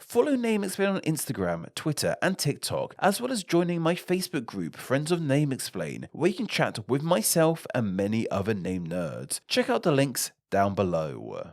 Follow Name Explain on Instagram, Twitter, and TikTok, as well as joining my Facebook group, Friends of Name Explain, where you can chat with myself and many other name nerds. Check out the links down below.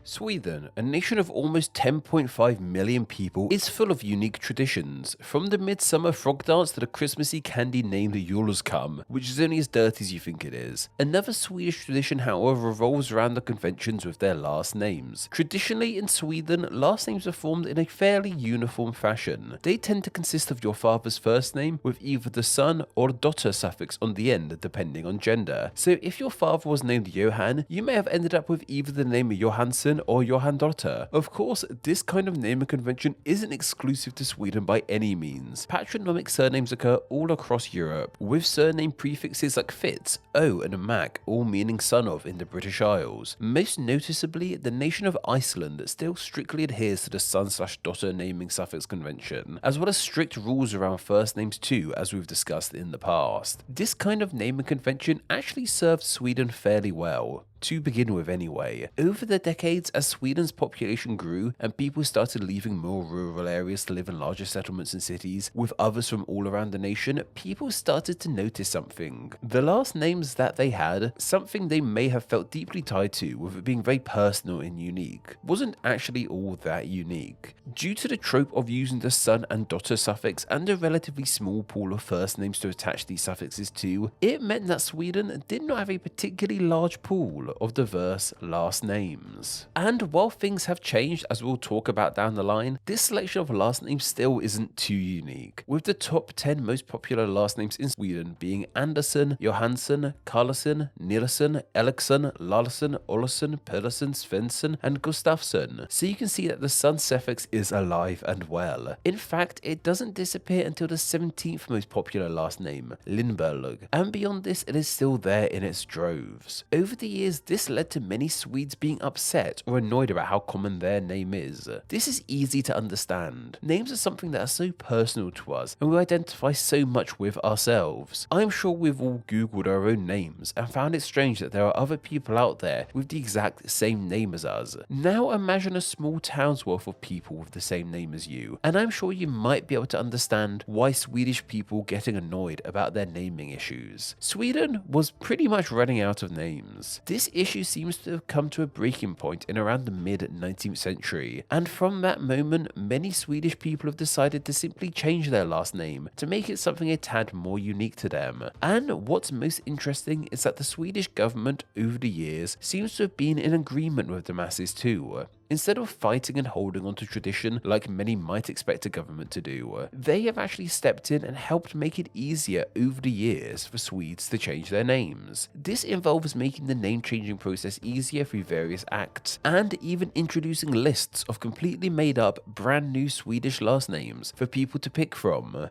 Sweden, a nation of almost 10.5 million people, is full of unique traditions, from the midsummer frog dance to the Christmassy candy named Julskum, which is only as dirty as you think it is. Another Swedish tradition, however, revolves around the conventions with their last names. Traditionally in Sweden, last names are formed in a fairly uniform fashion. They tend to consist of your father's first name with either the son or daughter suffix on the end, depending on gender. So if your father was named Johan, you may have ended up with either the name Johansson or Johandotter. Of course, this kind of naming convention isn't exclusive to Sweden by any means. Patronymic surnames occur all across Europe, with surname prefixes like Fitz, O, and Mac all meaning son of in the British Isles. Most noticeably, the nation of Iceland still strictly adheres to the son/daughter naming suffix convention, as well as strict rules around first names too, as we've discussed in the past. This kind of naming convention actually served Sweden fairly well, to begin with anyway. Over the decades, as Sweden's population grew and people started leaving more rural areas to live in larger settlements and cities with others from all around the nation, people started to notice something. The last names that they had, something they may have felt deeply tied to with it being very personal and unique, wasn't actually all that unique. Due to the trope of using the son and daughter suffix and a relatively small pool of first names to attach these suffixes to, it meant that Sweden did not have a particularly large pool of diverse last names. And while things have changed, as we'll talk about down the line, this selection of last names still isn't too unique, with the top 10 most popular last names in Sweden being Andersson, Johansson, Carlsson, Nilsson, Eriksson, Larsson, Olsson, Pedersen, Svensson, and Gustafsson. So you can see that the son suffix is alive and well. In fact, it doesn't disappear until the 17th most popular last name, Lindberg, and beyond this it is still there in its droves. Over the years, this led to many Swedes being upset or annoyed about how common their name is. This is easy to understand. Names are something that are so personal to us and we identify so much with ourselves. I'm sure we've all googled our own names and found it strange that there are other people out there with the exact same name as us. Now imagine a small town's worth of people with the same name as you, and I'm sure you might be able to understand why Swedish people getting annoyed about their naming issues. Sweden was pretty much running out of names. This issue seems to have come to a breaking point in around the mid-19th century, and from that moment, many Swedish people have decided to simply change their last name to make it something a tad more unique to them. And what's most interesting is that the Swedish government over the years seems to have been in agreement with the masses too. Instead of fighting and holding on to tradition like many might expect a government to do, they have actually stepped in and helped make it easier over the years for Swedes to change their names. This involves making the name changing process easier through various acts, and even introducing lists of completely made up brand new Swedish last names for people to pick from.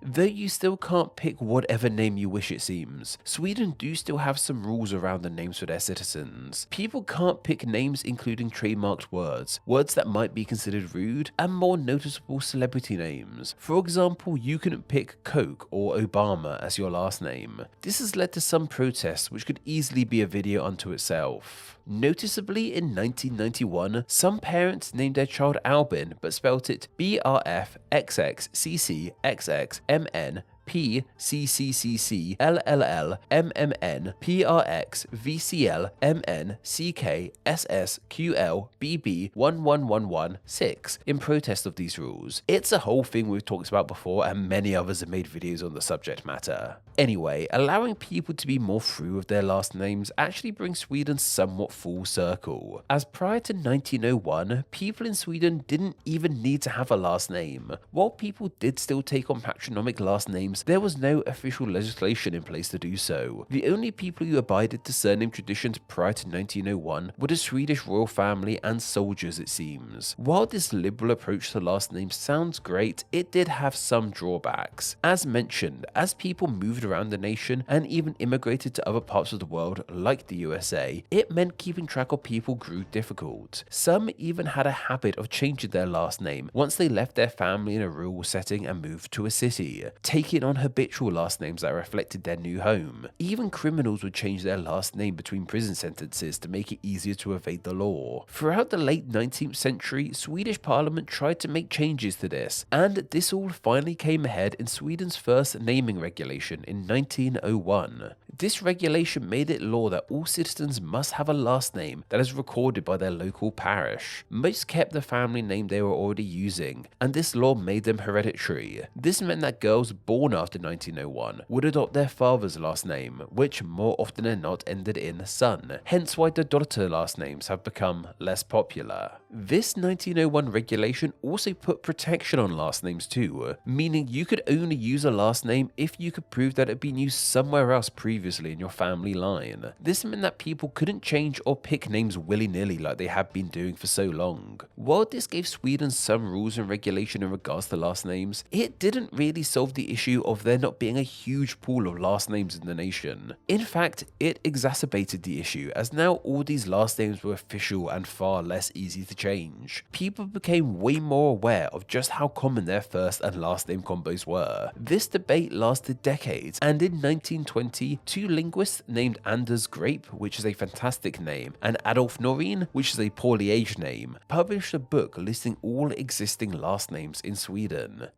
Though you still can't pick whatever name you wish, it seems, Sweden do still have some rules around the names for their citizens. People can't pick names including trademarked words, words that might be considered rude, and more noticeable celebrity names. For example, you couldn't pick Coke or Obama as your last name. This has led to some protests which could easily be a video unto itself. Noticeably, in 1991, some parents named their child Albin but spelt it BRFXXCCXXMN PCCCC LLL MMN PRX VCL MN CK SS QL BB 11116 in protest of these rules. It's a whole thing we've talked about before, and many others have made videos on the subject matter. Anyway, allowing people to be more free with their last names actually brings Sweden somewhat full circle, as prior to 1901, people in Sweden didn't even need to have a last name. While people did still take on patronymic last names, there was no official legislation in place to do so. The only people who abided to surname traditions prior to 1901 were the Swedish royal family and soldiers, it seems. While this liberal approach to last names sounds great, it did have some drawbacks. As mentioned, as people moved around the nation and even immigrated to other parts of the world like the USA, it meant keeping track of people grew difficult. Some even had a habit of changing their last name once they left their family in a rural setting and moved to a city, taking on habitual last names that reflected their new home. Even criminals would change their last name between prison sentences to make it easier to evade the law. Throughout the late 19th century, Swedish Parliament tried to make changes to this, and this all finally came ahead in Sweden's first naming regulation in 1901. This regulation made it law that all citizens must have a last name that is recorded by their local parish. Most kept the family name they were already using, and this law made them hereditary. This meant that girls born after 1901 would adopt their father's last name, which more often than not ended in son, hence why the daughter last names have become less popular. This 1901 regulation also put protection on last names too, meaning you could only use a last name if you could prove that it had been used somewhere else previously in your family line. This meant that people couldn't change or pick names willy-nilly like they had been doing for so long. While this gave Sweden some rules and regulation in regards to last names, it didn't really solve the issue of there not being a huge pool of last names in the nation. In fact, it exacerbated the issue, as now all these last names were official and far less easy to change. People became way more aware of just how common their first and last name combos were. This debate lasted decades, and in 1920, two linguists named Anders Grape, which is a fantastic name, and Adolf Noreen, which is a poorly aged name, published a book listing all existing last names in Sweden.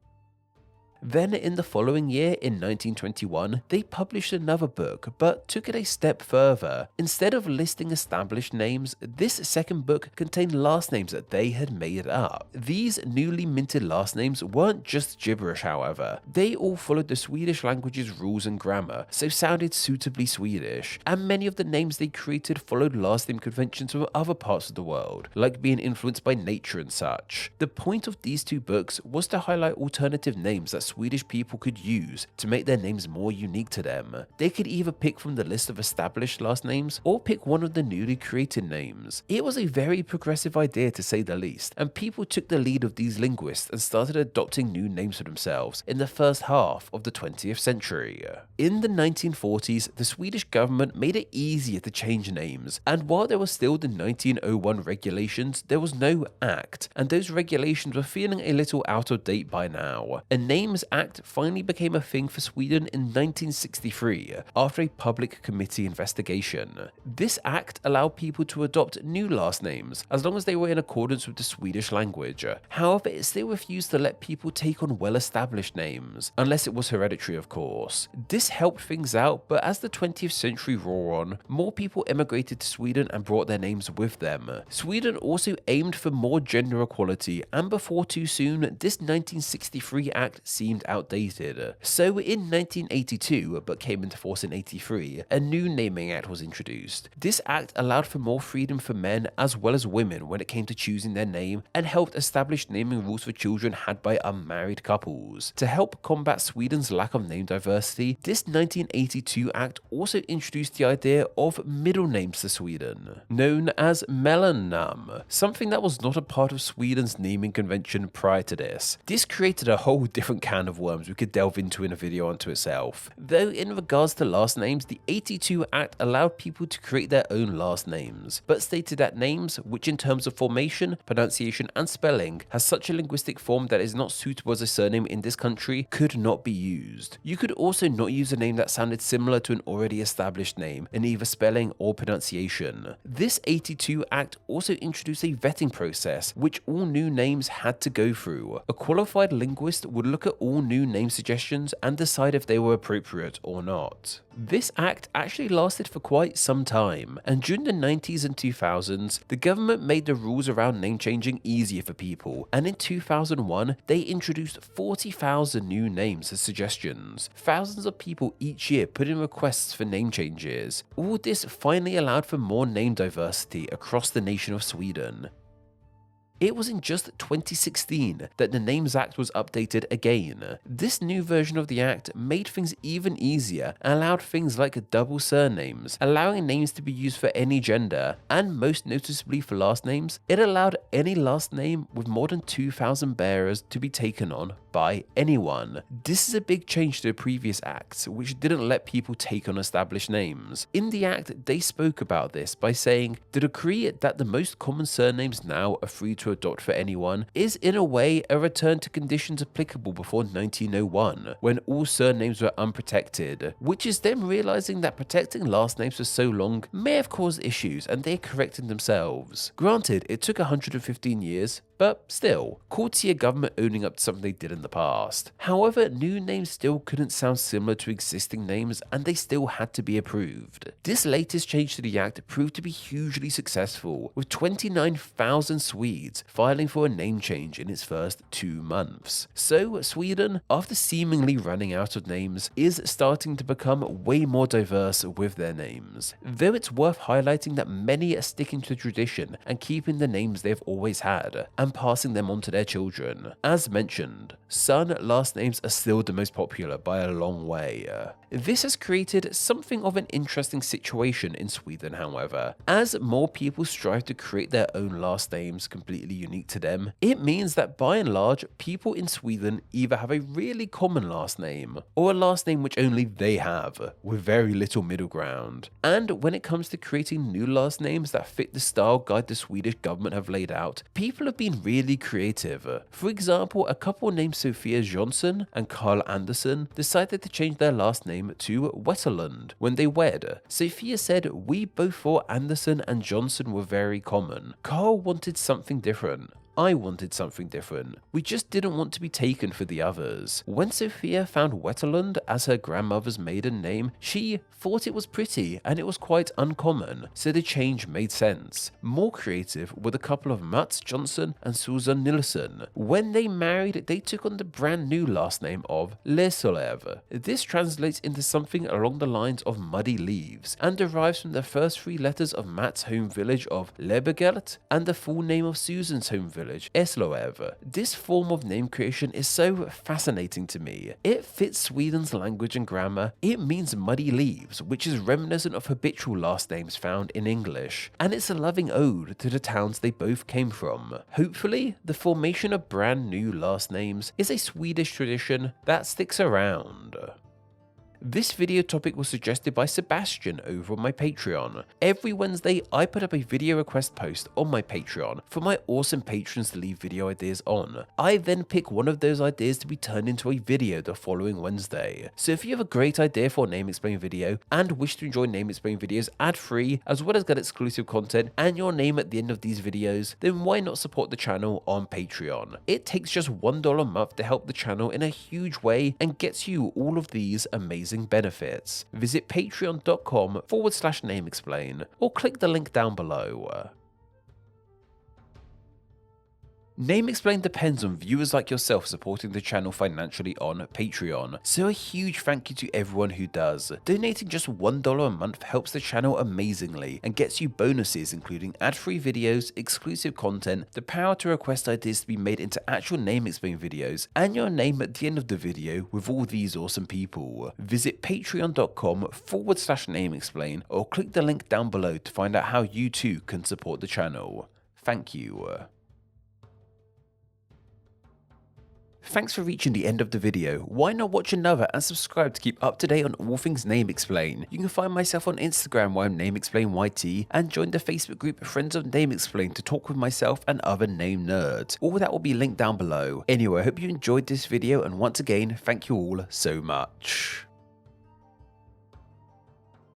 Then in the following year, in 1921, they published another book, but took it a step further. Instead of listing established names, this second book contained last names that they had made up. These newly minted last names weren't just gibberish, however. They all followed the Swedish language's rules and grammar, so sounded suitably Swedish, and many of the names they created followed last name conventions from other parts of the world, like being influenced by nature and such. The point of these two books was to highlight alternative names that Swedish people could use to make their names more unique to them. They could either pick from the list of established last names or pick one of the newly created names. It was a very progressive idea to say the least, and people took the lead of these linguists and started adopting new names for themselves in the first half of the 20th century. In the 1940s, the Swedish government made it easier to change names, and while there was still the 1901 regulations, there was no act, and those regulations were feeling a little out of date by now. A Names Act finally became a thing for Sweden in 1963 after a public committee investigation. This act allowed people to adopt new last names as long as they were in accordance with the Swedish language. However, it still refused to let people take on well-established names, unless it was hereditary, of course. This helped things out, but as the 20th century wore on, more people emigrated to Sweden and brought their names with them. Sweden also aimed for more gender equality, and before too soon, this 1963 act seemed outdated. So in 1982, but came into force in 83, a new naming act was introduced. This act allowed for more freedom for men as well as women when it came to choosing their name, and helped establish naming rules for children had by unmarried couples. To help combat Sweden's lack of name diversity, this 1982 act also introduced the idea of middle names to Sweden, known as mellannamn, something that was not a part of Sweden's naming convention prior to this. This created a whole different can of worms we could delve into in a video unto itself. Though in regards to last names, the 82 Act allowed people to create their own last names, but stated that names, which in terms of formation, pronunciation and spelling, has such a linguistic form that is not suitable as a surname in this country, could not be used. You could also not use a name that sounded similar to an already established name in either spelling or pronunciation. This 82 Act also introduced a vetting process, which all new names had to go through. A qualified linguist would look at all new name suggestions and decide if they were appropriate or not. This act actually lasted for quite some time, and during the 90s and 2000s, the government made the rules around name changing easier for people, and in 2001, they introduced 40,000 new names as suggestions. Thousands of people each year put in requests for name changes. All this finally allowed for more name diversity across the nation of Sweden. It was in just 2016 that the Names Act was updated again. This new version of the Act made things even easier and allowed things like double surnames, allowing names to be used for any gender, and most noticeably for last names, it allowed any last name with more than 2,000 bearers to be taken on by anyone. This is a big change to the previous acts, which didn't let people take on established names. In the Act, they spoke about this by saying, "The decree that the most common surnames now are free to to adopt for anyone is in a way a return to conditions applicable before 1901, when all surnames were unprotected, which is them realizing that protecting last names for so long may have caused issues and they're correcting themselves. Granted, it took 115 years, but still, cool to see a government owning up to something they did in the past. However, new names still couldn't sound similar to existing names and they still had to be approved. This latest change to the act proved to be hugely successful, with 29,000 Swedes filing for a name change in its first 2 months. So Sweden, after seemingly running out of names, is starting to become way more diverse with their names. Though it's worth highlighting that many are sticking to tradition and keeping the names they've always had, and passing them on to their children. As mentioned, son last names are still the most popular by a long way. This has created something of an interesting situation in Sweden, however. As more people strive to create their own last names completely unique to them, it means that by and large, people in Sweden either have a really common last name, or a last name which only they have, with very little middle ground. And when it comes to creating new last names that fit the style guide the Swedish government have laid out, people have been really creative. For example, a couple named Sophia Jonsson and Carl Anderson decided to change their last name to Wetterlund when they wed. Sophia said, "We both thought Anderson and Johnson were very common. Carl wanted something different. I wanted something different. We just didn't want to be taken for the others." When Sophia found Wetterlund as her grandmother's maiden name, she thought it was pretty and it was quite uncommon, so the change made sense. More creative were the couple of Mats Johnson and Susan Nilsson. When they married, they took on the brand new last name of Lesolev. This translates into something along the lines of muddy leaves and derives from the first 3 letters of Matt's home village of Lebegelt and the full name of Susan's home village, Esloev. This form of name creation is so fascinating to me. It fits Sweden's language and grammar. It means muddy leaves, which is reminiscent of habitual last names found in English, and it's a loving ode to the towns they both came from. Hopefully, the formation of brand new last names is a Swedish tradition that sticks around. This video topic was suggested by Sebastian over on my Patreon. Every Wednesday, I put up a video request post on my Patreon for my awesome patrons to leave video ideas on. I then pick one of those ideas to be turned into a video the following Wednesday. So if you have a great idea for a Name Explain video and wish to enjoy Name Explain videos ad-free, as well as get exclusive content and your name at the end of these videos, then why not support the channel on Patreon? It takes just $1 a month to help the channel in a huge way and gets you all of these amazing benefits. Visit patreon.com/nameexplain or click the link down below. Name Explain depends on viewers like yourself supporting the channel financially on Patreon, so a huge thank you to everyone who does. Donating just $1 a month helps the channel amazingly and gets you bonuses including ad-free videos, exclusive content, the power to request ideas to be made into actual Name Explain videos, and your name at the end of the video with all these awesome people. Visit patreon.com/nameexplain or click the link down below to find out how you too can support the channel. Thank you. Thanks for reaching the end of the video. Why not watch another and subscribe to keep up to date on all things Name Explain. You can find myself on Instagram where I'm NameExplainYT and join the Facebook group Friends of Name Explain to talk with myself and other name nerds. All that will be linked down below. Anyway, I hope you enjoyed this video and once again, thank you all so much.